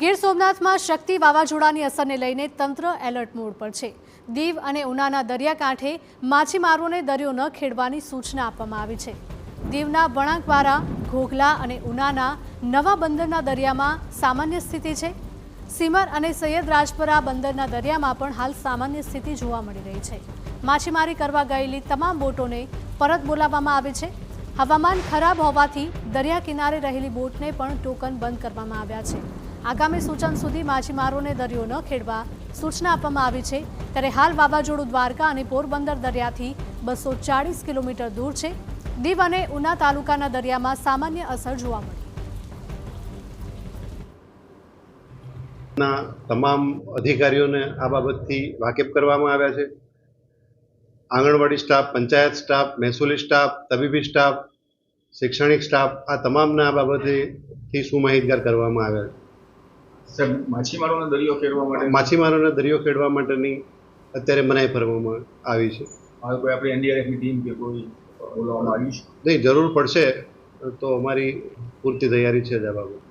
ગીર સોમનાથમાં શક્તિ વાવાઝોડાની અસરને લઈને તંત્ર એલર્ટ મોડ પર છે। દીવ અને ઉનાના દરિયાકાંઠે માછીમારોને દરિયો ન ખેડવાની સૂચના આપવામાં આવી છે। દીવના વણાકવારા, ઘોઘલા અને ઉનાના નવા બંદરના દરિયામાં સામાન્ય સ્થિતિ છે। સીમર અને સૈયદરાજપરા બંદરના દરિયામાં પણ હાલ સામાન્ય સ્થિતિ જોવા મળી રહી છે। માછીમારી કરવા ગયેલી તમામ બોટોને પરત બોલાવવામાં આવી છે। હવામાન ખરાબ હોવાથી દરિયા કિનારે રહેલી બોટને પણ ટોકન બંધ કરવામાં આવ્યા છે। આગામી સૂચન સુધી માછીમારોને દરિયો ન ખેડવા સૂચના આપવામાં આવી છે। ત્યારે હાલ વાવાઝોડું દ્વારકા અને પોરબંદર દરિયાથી 240 કિલોમીટર દૂર છે। દીવ અને ઉના તાલુકાના દરિયામાં સામાન્ય અસર જોવા મળી। તમામ અધિકારીઓને આ બાબતથી વાકેફ કરવામાં આવ્યા છે। આંગણવાડી સ્ટાફ, પંચાયત સ્ટાફ, મહેસૂલી સ્ટાફ, તબીબી સ્ટાફ, શૈક્ષણિક સ્ટાફ આ તમામને આ બાબતથી સુમાહિતગાર કરવામાં આવ્યા છે। સર, માછીમારોને દરિયો ખેડવા માટેની અત્યારે મનાઈ ફરવામાં આવી છે। કોઈ આપણી એનડીઆરએફની ટીમ કે કોઈ બોલાવવામાં આવી છે? નહીં, જરૂર પડશે તો અમારી પૂરતી તૈયારી છે જ આ બાબત।